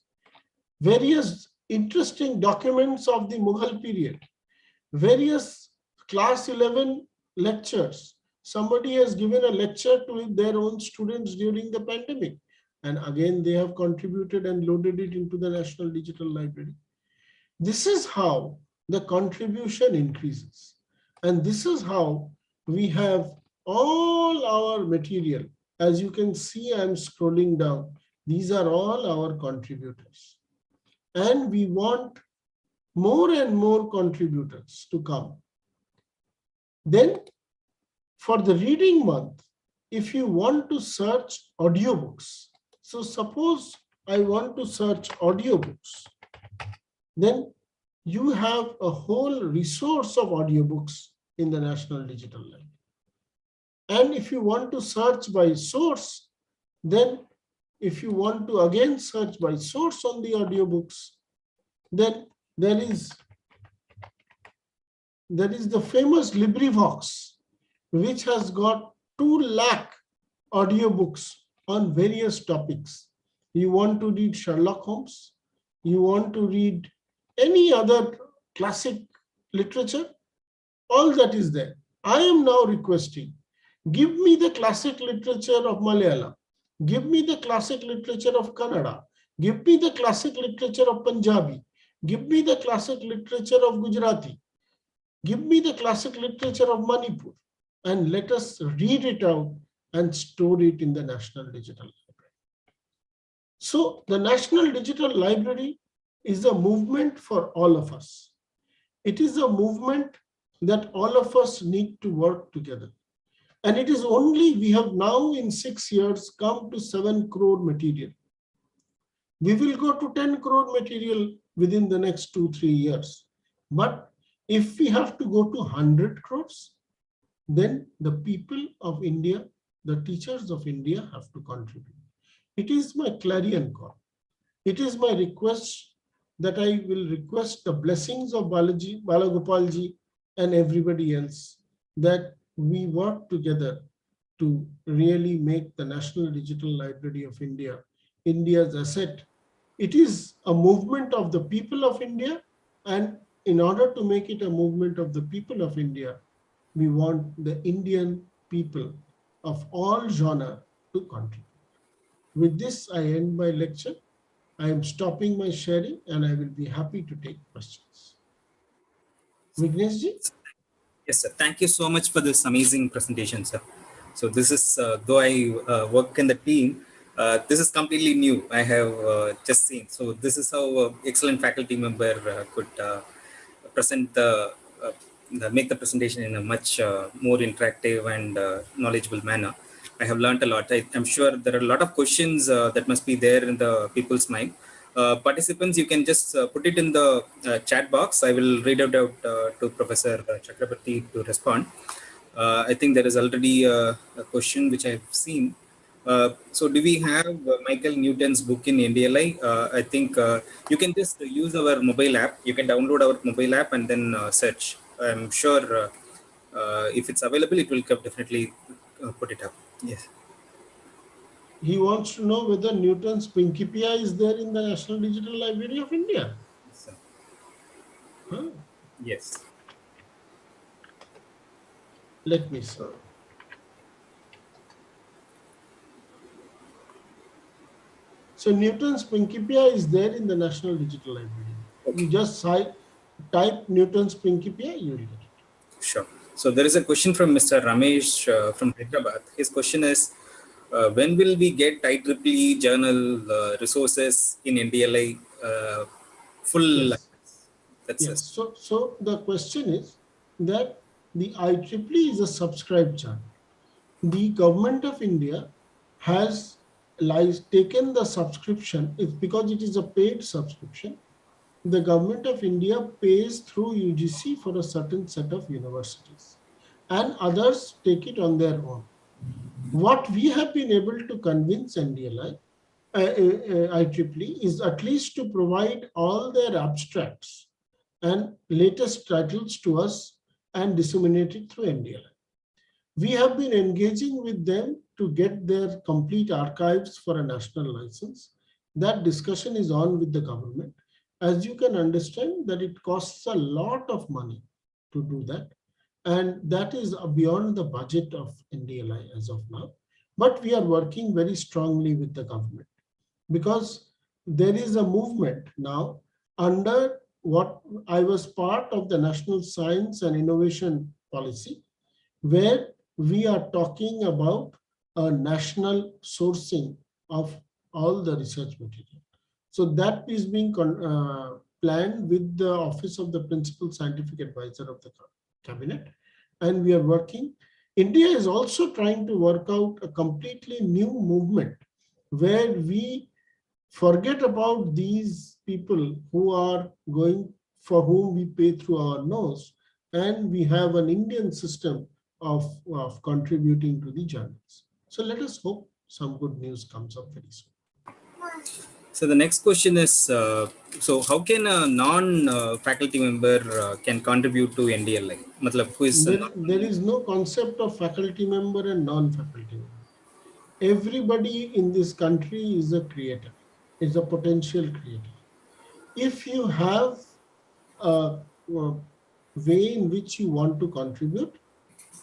various interesting documents of the Mughal period, various class 11 lectures. Somebody has given a lecture to their own students during the pandemic. And again, they have contributed and loaded it into the National Digital Library. This is how the contribution increases. And this is how we have all our material. As you can see, I'm scrolling down. These are all our contributors. And we want more and more contributors to come. Then for the reading month, if you want to search audiobooks, so suppose I want to search audiobooks, then you have a whole resource of audiobooks in the National Digital Library. And if you want to search by source, then if you want to again search by source on the audiobooks, then there is the famous LibriVox, which has got 2 lakh audiobooks on various topics. You want to read Sherlock Holmes, you want to read any other classic literature, all that is there. I am now requesting, give me the classic literature of Malayalam, give me the classic literature of Kannada, give me the classic literature of Punjabi, give me the classic literature of Gujarati, give me the classic literature of Manipur, and let us read it out and store it in the National Digital Library. So the National Digital Library is a movement for all of us. It is a movement that all of us need to work together. And it is only, we have now in 6 years come to 7 crore material. We will go to 10 crore material within the next 2-3 years. But if we have to go to 100 crores, then the people of India, the teachers of India have to contribute. It is my clarion call. It is my request that I will request the blessings of Balagopalji and everybody else, that we work together to really make the National Digital Library of India India's asset. It is a movement of the people of India, and in order to make it a movement of the people of India, we want the Indian people of all genre to contribute. With this, I end my lecture. I am stopping my sharing and I will be happy to take questions. Vigneshji? Yes, sir. Thank you so much for this amazing presentation, sir. So this is, though I work in the team, this is completely new. I have just seen. So this is how excellent faculty member could present make the presentation in a much more interactive and knowledgeable manner. I have learned a lot. I'm sure there are a lot of questions that must be there in the people's mind. Participants, you can just put it in the chat box. I will read it out to Professor Chakrabarti to respond. I think there is already a question which I've seen. So do we have Michael Newton's book in NDLI? I think you can just use our mobile app. You can download our mobile app and then search. I'm sure if it's available, it will definitely put it up. Yes. He wants to know whether Newton's Principia is there in the National Digital Library of India. Yes, sir. Huh? Yes. Let me see. So Newton's Principia is there in the National Digital Library. Okay. You just type Newton's Principia, you will get it. Sure. So there is a question from Mr. Ramesh from Hyderabad. His question is, when will we get IEEE journal resources in NDLI full? Yes. That's yes. So the question is that the IEEE is a subscribed channel. The government of India has taken the subscription. It's because it is a paid subscription. The government of India pays through UGC for a certain set of universities, and others take it on their own. What we have been able to convince NDLI IEEE is at least to provide all their abstracts and latest titles to us and disseminate it through NDLI. We have been engaging with them to get their complete archives for a national license. That discussion is on with the government. As you can understand, that it costs a lot of money to do that. And that is beyond the budget of NDLI as of now. But we are working very strongly with the government, because there is a movement now under what I was part of the National Science and Innovation Policy, where we are talking about a national sourcing of all the research material. So that is being planned with the Office of the Principal Scientific Advisor of the Cabinet, and we are working. India is also trying to work out a completely new movement where we forget about these people who are going, for whom we pay through our nose, and we have an Indian system of contributing to the journals. So let us hope some good news comes up very soon. So the next question is, so how can a non-faculty member can contribute to NDLI? Who is there is no concept of faculty member and non-faculty member. Everybody in this country is a creator, is a potential creator. If you have a way in which you want to contribute,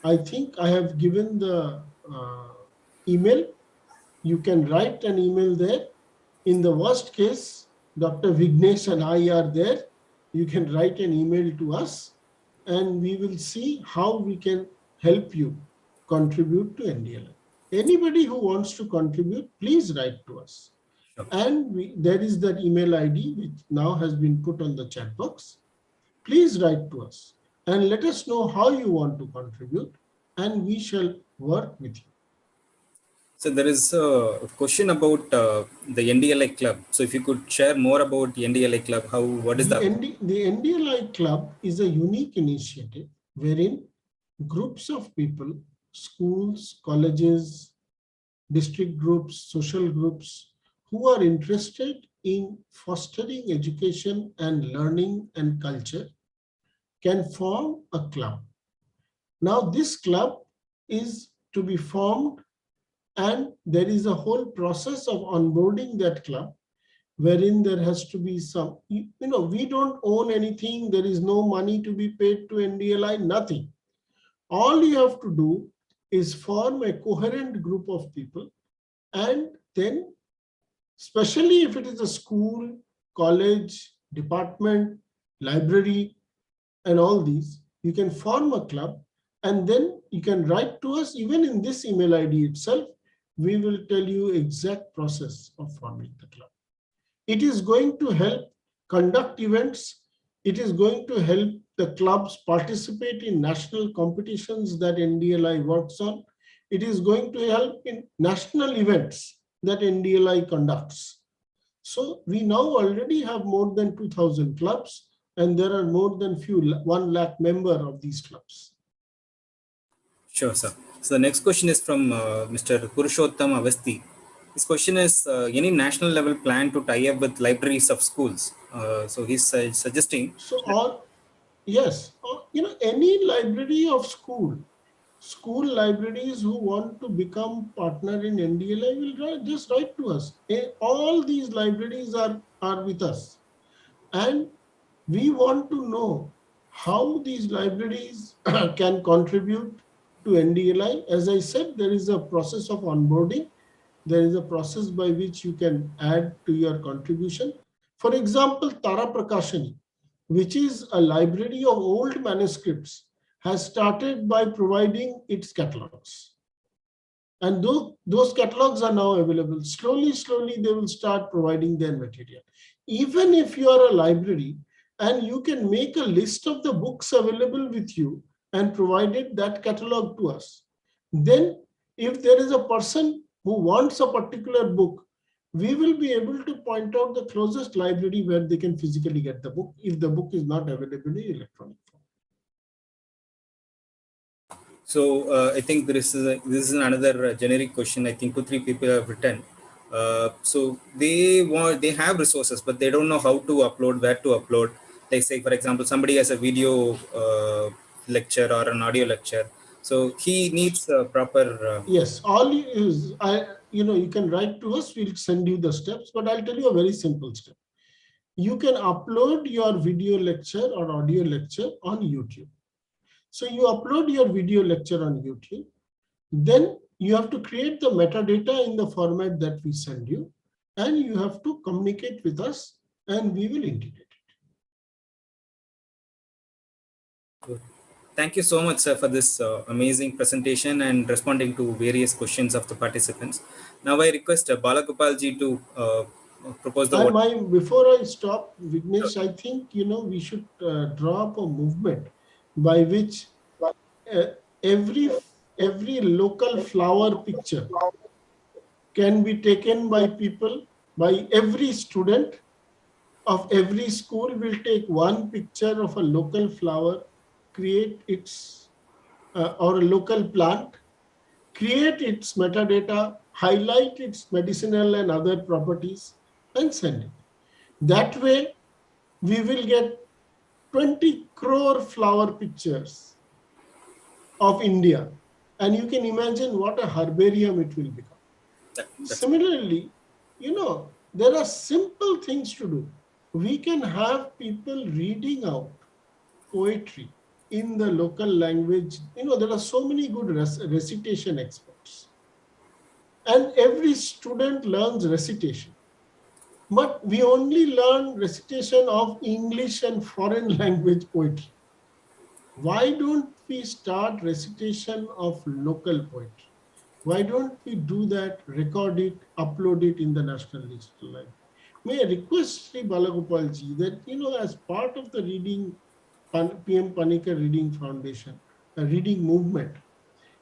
I think I have given the email. You can write an email there. In the worst case, Dr. Vignesh and I are there. You can write an email to us and we will see how we can help you contribute to NDLI. Anybody who wants to contribute, please write to us. Sure. And there is that email ID which now has been put on the chat box. Please write to us and let us know how you want to contribute, and we shall work with you. So there is a question about the NDLI club. So if you could share more about the NDLI club, what is the the NDLI club is a unique initiative wherein groups of people, schools, colleges, district groups, social groups, who are interested in fostering education and learning and culture can form a club. Now this club is to be formed, and there is a whole process of onboarding that club, wherein there has to be some, we don't own anything. There is no money to be paid to NDLI, nothing. All you have to do is form a coherent group of people, and then, especially if it is a school, college, department, library, and all these, you can form a club, and then you can write to us. Even in this email ID itself, we will tell you exact process of forming the club. It is going to help conduct events. It is going to help the clubs participate in national competitions that NDLI works on. It is going to help in national events that NDLI conducts. So we now already have more than 2,000 clubs, and there are more than 1 lakh members of these clubs. Sure, sir. So the next question is from Mr. Purushottam Avasti. His question is, any national level plan to tie up with libraries of schools? So he's suggesting. So yes, any library of school libraries who want to become partner in NDLI will just write to us. All these libraries are with us, and we want to know how these libraries can contribute to NDLI. As I said, there is a process of onboarding. There is a process by which you can add to your contribution. For example, Tara Prakashani, which is a library of old manuscripts, has started by providing its catalogs. And those catalogs are now available. Slowly, they will start providing their material. Even if you are a library and you can make a list of the books available with you and provided that catalog to us, then if there is a person who wants a particular book, we will be able to point out the closest library where they can physically get the book if the book is not available in electronic form. So I think this is another generic question. I think 2-3 people have written. So they have resources, but they don't know how to upload, where to upload. Like say, for example, somebody has a video lecture or an audio lecture, so he needs a proper. Yes, all is, you can write to us, we'll send you the steps, but I'll tell you a very simple step. You can upload your video lecture or audio lecture on YouTube. So you upload your video lecture on YouTube, then you have to create the metadata in the format that we send you, and you have to communicate with us, and we will integrate it. Good. Thank you so much, sir, for this amazing presentation and responding to various questions of the participants. Now I request Balagopalji to propose the what. Before I stop, Vignesh, I think we should draw up a movement by which uh, every local flower picture can be taken by people, by every student of every school will take one picture of a local flower, create its or a local plant, create its metadata, highlight its medicinal and other properties, and send it. That way, we will get 20 crore flower pictures of India. And you can imagine what a herbarium it will become. That's Similarly, there are simple things to do. We can have people reading out poetry in the local language. There are so many good recitation experts. And every student learns recitation. But we only learn recitation of English and foreign language poetry. Why don't we start recitation of local poetry? Why don't we do that, record it, upload it in the National Digital Library? May I request Sri Balagopalji that, as part of the PM Panikkar Reading Foundation, a reading movement,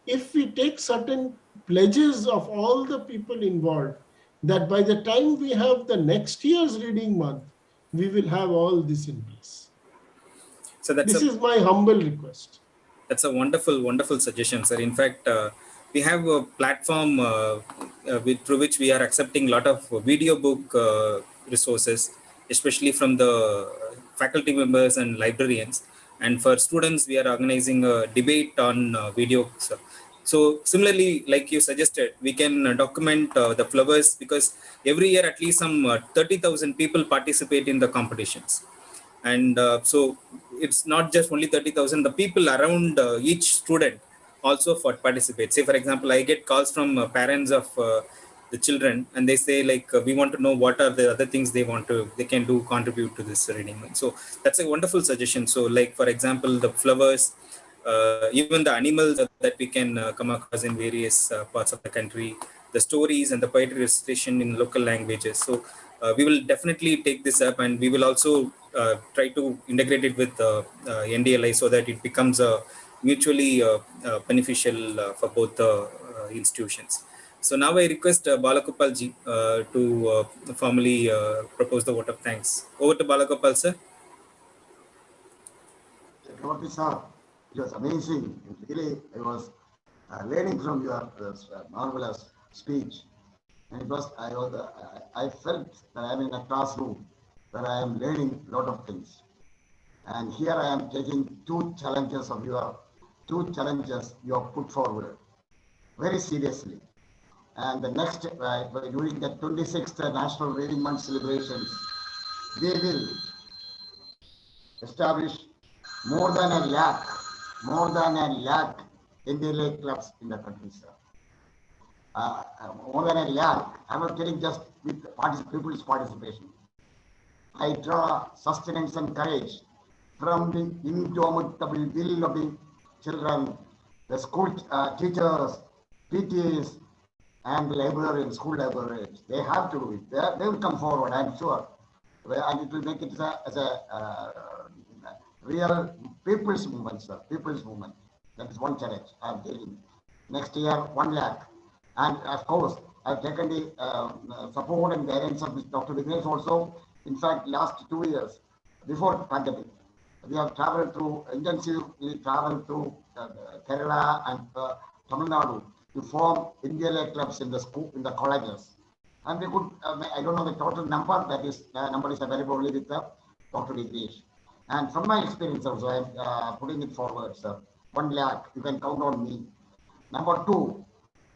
if we take certain pledges of all the people involved, that by the time we have the next year's reading month, we will have all this in place. so. That's This a is my humble request. That's a wonderful suggestion, sir. In fact, we have a platform through which we are accepting a lot of video book resources, especially from the faculty members and librarians. And for students, we are organizing a debate on video. So similarly, like you suggested, we can document the flowers, because every year at least some 30,000 people participate in the competitions. And so it's not just only 30,000, the people around each student also for participate. Say, for example, I get calls from parents of the children, and they say like, we want to know what are the other things they can do, contribute to this reading month. So that's a wonderful suggestion. So like, for example, the flowers, even the animals that we can come across in various parts of the country, the stories and the poetry recitation in local languages. So we will definitely take this up, and we will also try to integrate it with NDLI, so that it becomes a mutually beneficial for both the institutions. So now I request Balagopalji to formally propose the vote of thanks. Over to Balagopal, sir. Chakravarti sir, it was amazing. Really, I was learning from your marvelous speech. And I felt that I am in a classroom where I am learning a lot of things. And here I am taking two challenges you have put forward very seriously. And the next, during the 26th National Reading Month celebrations, we will establish more than a lakh NDLI clubs in the country, sir. More than a lakh. I'm not getting just with people's participation. I draw sustenance and courage from the indomitable will of the children, the school teachers, PTs, and the librarians, school librarians. They have to do it. They will come forward, I'm sure. And it will make it as a real people's movement, sir. People's movement. That is one challenge I'm taking. Next year, 1 lakh. And of course, I've taken the support and guidance of Dr. Vignesh also. In fact, last 2 years, before the pandemic, we have intensively traveled to Kerala and Tamil Nadu to form NDLI clubs in the colleges. And we could, I don't know the total number, that is, number is available only with Dr. Vignesh. And from my experience also, I'm putting it forward, sir. 1 lakh, you can count on me. Number two,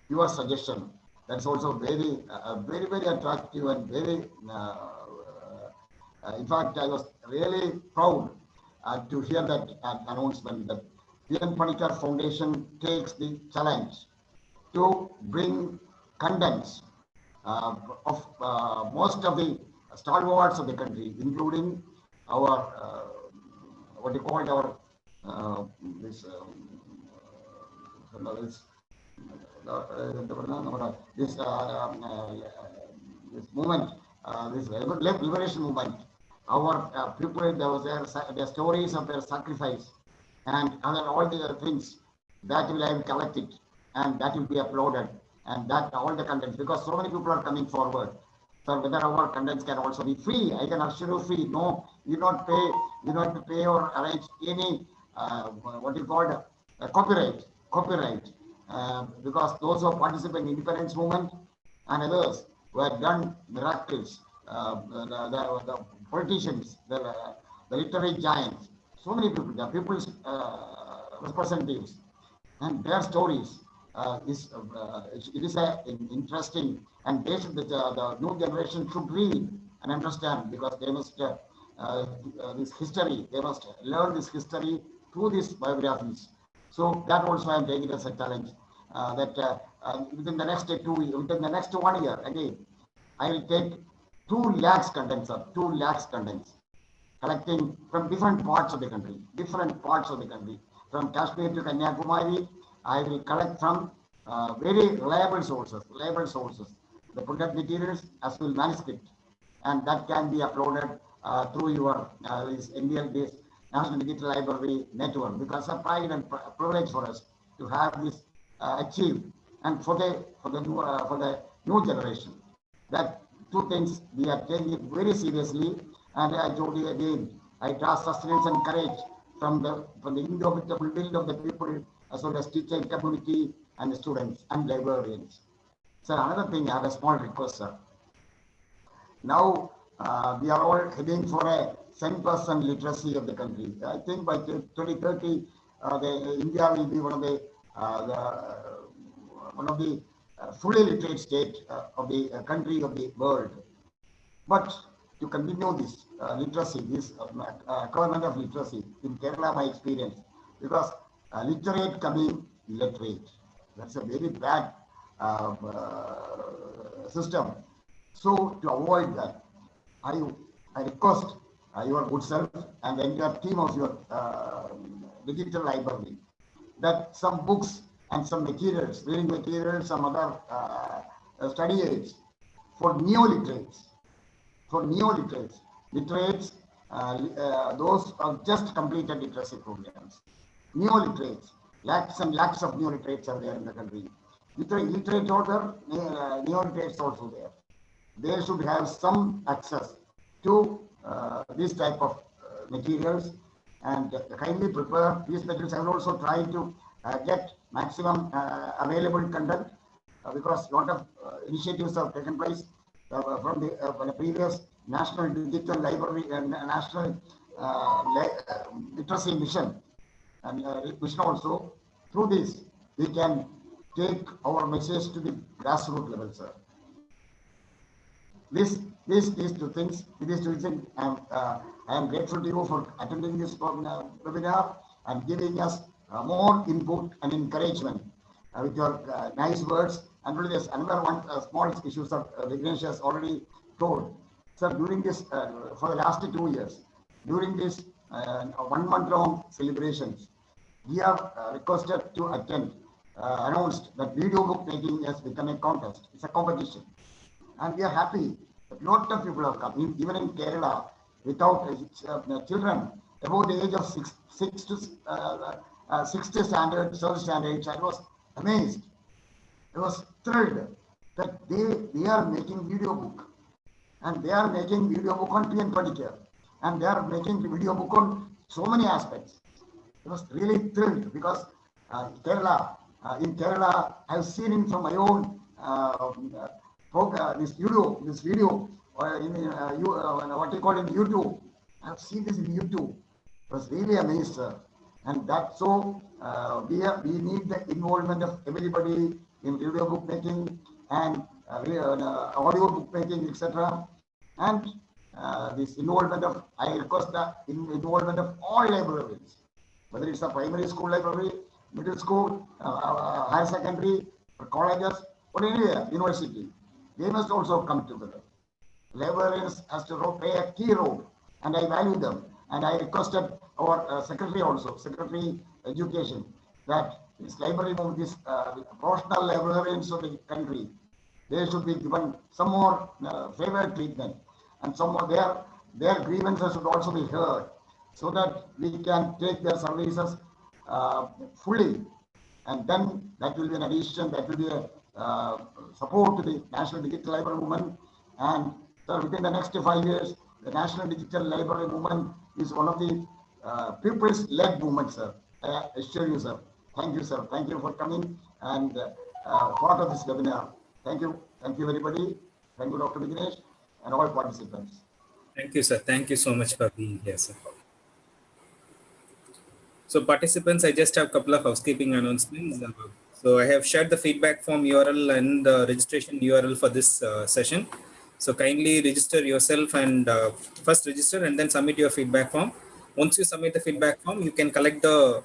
your suggestion. That's also very, very attractive and very, in fact, I was really proud to hear that announcement that PM Panikar Foundation takes the challenge to bring contents of most of the stalwarts of the country, including our what you call our this this movement, this liberation movement. Our people, there was their stories of their sacrifice and all the things that will have collected and that will be uploaded, and that all the contents, because so many people are coming forward. So whether our contents can also be free, I can assure you free. No, you don't pay, you don't have to pay or arrange any what you call copyright, because those who participate in independence movement and others who have done miracles, the politicians, the literary giants, so many people, the people's representatives, and their stories it is interesting, and they should, the new generation should read and understand, because they must this history, they must learn this history through these biographies. So that also I am taking as a challenge, that within the next 1 year, again, I will take 2 lakhs contents, 2 lakhs contents, collecting from different parts of the country, from Kashmir to Kanyakumari. I will collect from very reliable sources, the printed materials as well manuscript, and that can be uploaded through your this NDLI, National Digital Library Network, because it's a pride and privilege for us to have this achieved, and for the new generation. That 2 things we are taking it very seriously, and I told you again, I draw sustenance and courage from the indomitable will of the people, as well as teacher community and the students and librarians. So another thing, I have a small request, sir. Now we are all heading for a 10% literacy of the country. I think by 2030, India will be one of the fully literate state of the country of the world. But to continue this literacy, this government of literacy in Kerala, my experience, because literate coming illiterate, that's a very bad system. So to avoid that, I request your good self and the entire team of your digital library that some books and some materials, reading materials, some other study aids for neo-literates, literates, those who have just completed literacy programs. Neo-literates, lakhs and lakhs of neo-literates are there in the country. Literate order, neo-literates also there. They should have some access to this type of materials, and kindly prepare these materials. I will also try to get maximum available content, because a lot of initiatives have taken place from the previous National Digital Library and National Literacy Mission, and mission also. Through this, we can take our message to the grassroots level, sir. These 2 things, I am grateful to you for attending this webinar and giving us more input and encouragement with your nice words. And really, there's another one small issue that Vignesh has already told. Sir, during this, for the last 2 years, during this 1 month long celebrations, we have requested to attend, announced that video book making has become a contest. It's a competition. And we are happy that a lot of people have come, even in Kerala, without children above the age of 6 to standard, 7th standard. I was amazed. I was thrilled that they are making video book, and they are making video book on PM Panikar, and they are making video book on so many aspects. I was really thrilled, because in Kerala, I've seen it from my own this video, what you call in YouTube. I've seen this in YouTube. I was really amazed, sir. And that's so we need the involvement of everybody in video bookmaking and audio bookmaking, etc. And this involvement of, I request the involvement of all librarians, whether it's a primary school library, middle school, higher secondary, or colleges, or anywhere, university. They must also come together. Librarians has to play a key role, and I value them. And I requested our secretary also, Secretary Education, that this library, these professional librarians of the country, they should be given some more favored treatment, and some of their grievances should also be heard, so that we can take their services fully, and then that will be an addition, that will be a support to the National Digital Library Movement. And so within the next 5 years, the National Digital Library Movement is one of the people's-led movements, sir. I assure you, sir. Thank you, sir. Thank you for coming and part of this webinar. Thank you. Thank you, everybody. Thank you, Dr. Vignesh, and all participants. Thank you, sir. Thank you so much for being here, sir. So participants, I just have a couple of housekeeping announcements. So I have shared the feedback form URL and the registration URL for this session. So kindly register yourself and first register and then submit your feedback form. Once you submit the feedback form, you can collect the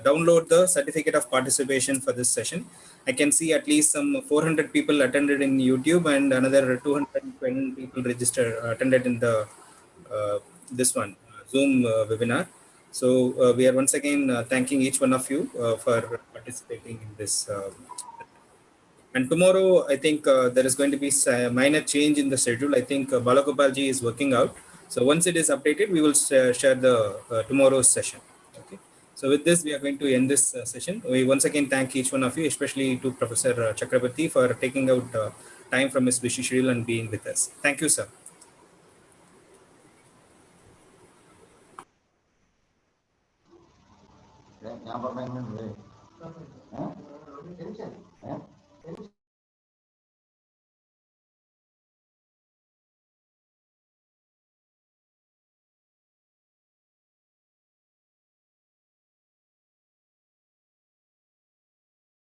download the certificate of participation for this session. I can see at least some 400 people attended in YouTube and another 220 people registered attended in the this one Zoom webinar. So we are once again thanking each one of you for participating in this. And tomorrow, I think there is going to be a minor change in the schedule. I think Balagopalji is working out. So once it is updated, we will share the tomorrow's session. Okay. So with this, we are going to end this session. We once again thank each one of you, especially to Professor Chakrabarti for taking out time from his busy schedule and being with us. Thank you, sir. ഞാൻ പറഞ്ഞു